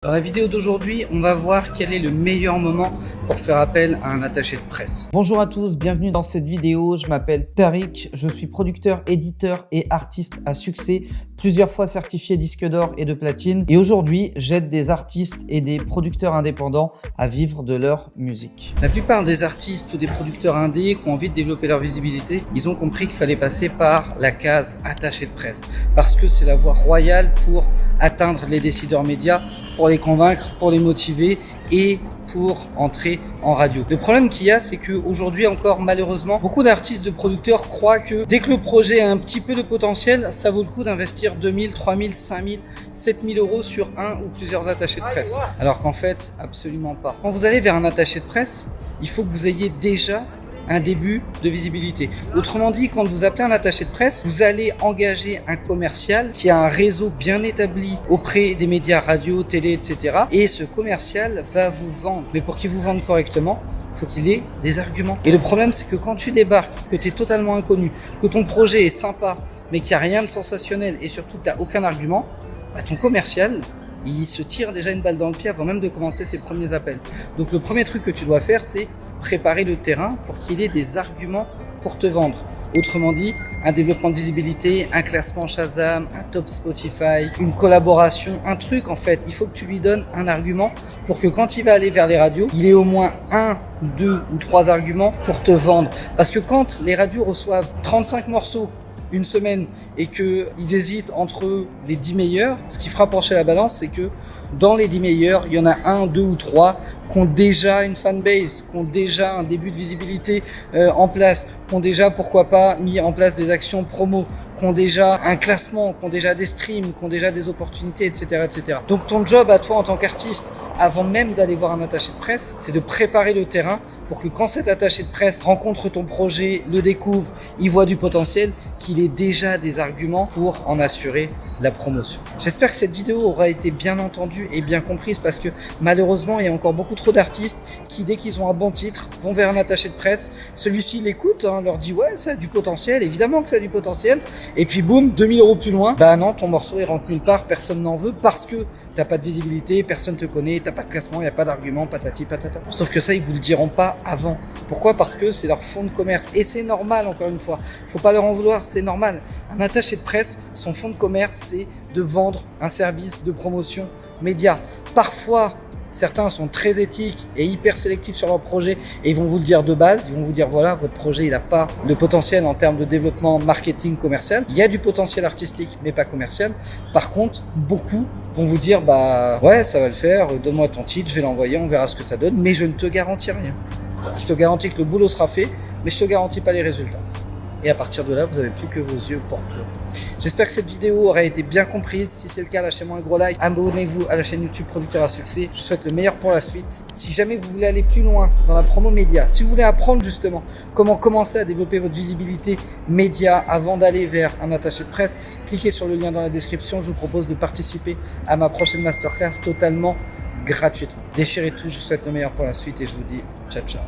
Dans la vidéo d'aujourd'hui, on va voir quel est le meilleur moment pour faire appel à un attaché de presse. Bonjour à tous, bienvenue dans cette vidéo. Je m'appelle Tariq, je suis producteur, éditeur et artiste à succès, plusieurs fois certifié disque d'or et de platine. Et aujourd'hui, j'aide des artistes et des producteurs indépendants à vivre de leur musique. La plupart des artistes ou des producteurs indés qui ont envie de développer leur visibilité, ils ont compris qu'il fallait passer par la case attaché de presse. Parce que c'est la voie royale pour atteindre les décideurs médias, pour les convaincre, pour les motiver et pour entrer en radio. Le problème qu'il y a, c'est qu'aujourd'hui encore, malheureusement, beaucoup d'artistes, de producteurs croient que dès que le projet a un petit peu de potentiel, ça vaut le coup d'investir 2000, 3000, 5000, 7000 euros sur un ou plusieurs attachés de presse. Alors qu'en fait, absolument pas. Quand vous allez vers un attaché de presse, il faut que vous ayez déjà un début de visibilité. Autrement dit, quand vous appelez un attaché de presse, vous allez engager un commercial qui a un réseau bien établi auprès des médias radio, télé, etc. Et ce commercial va vous vendre. Mais pour qu'il vous vende correctement, il faut qu'il ait des arguments. Et le problème, c'est que quand tu débarques, que tu es totalement inconnu, que ton projet est sympa, mais qu'il n'y a rien de sensationnel et surtout que tu n'as aucun argument, ton commercial, il se tire déjà une balle dans le pied avant même de commencer ses premiers appels. Donc le premier truc que tu dois faire, c'est préparer le terrain pour qu'il ait des arguments pour te vendre. Autrement dit, un développement de visibilité, un classement Shazam, un top Spotify, une collaboration, un truc en fait. Il faut que tu lui donnes un argument pour que quand il va aller vers les radios, il ait au moins 1, 2 ou 3 arguments pour te vendre. Parce que quand les radios reçoivent 35 morceaux une semaine et qu'ils hésitent entre les 10 meilleurs, ce qui fera pencher la balance, c'est que dans les 10 meilleurs, il y en a 1, 2 ou 3 qui ont déjà une fanbase, qui ont déjà un début de visibilité en place, qui ont déjà, pourquoi pas, mis en place des actions promo, qui ont déjà un classement, qui ont déjà des streams, qui ont déjà des opportunités, etc., etc. Donc ton job à toi en tant qu'artiste, avant même d'aller voir un attaché de presse, c'est de préparer le terrain pour que quand cet attaché de presse rencontre ton projet, le découvre, il voit du potentiel, qu'il ait déjà des arguments pour en assurer la promotion. J'espère que cette vidéo aura été bien entendue et bien comprise parce que malheureusement, il y a encore beaucoup trop d'artistes qui, dès qu'ils ont un bon titre, vont vers un attaché de presse. Celui-ci l'écoute, leur dit ouais, ça a du potentiel, évidemment que ça a du potentiel. Et puis boum, 2000 euros plus loin, bah non, ton morceau il rentre nulle part, personne n'en veut parce que t'as pas de visibilité, personne te connaît, t'as pas de classement, il n'y a pas d'argument, patati patata. Sauf que ça, ils vous le diront pas avant. Pourquoi? Parce que c'est leur fonds de commerce. Et c'est normal, encore une fois. Faut pas leur en vouloir, c'est normal. Un attaché de presse, son fonds de commerce, c'est de vendre un service de promotion média. Parfois, certains sont très éthiques et hyper sélectifs sur leur projet et ils vont vous le dire de base, ils vont vous dire voilà, votre projet il n'a pas le potentiel en termes de développement marketing commercial, il y a du potentiel artistique mais pas commercial. Par contre, beaucoup vont vous dire bah ouais, ça va le faire, donne-moi ton titre, je vais l'envoyer, on verra ce que ça donne, mais je ne te garantis rien. Je te garantis que le boulot sera fait, mais je te garantis pas les résultats. Et à partir de là, vous n'avez plus que vos yeux pour pleurer. J'espère que cette vidéo aura été bien comprise. Si c'est le cas, lâchez-moi un gros like. Abonnez-vous à la chaîne YouTube Producteur à Succès. Je vous souhaite le meilleur pour la suite. Si jamais vous voulez aller plus loin dans la promo média, si vous voulez apprendre justement comment commencer à développer votre visibilité média avant d'aller vers un attaché de presse, cliquez sur le lien dans la description. Je vous propose de participer à ma prochaine masterclass totalement gratuitement. Déchirez tout. Je vous souhaite le meilleur pour la suite et je vous dis ciao ciao.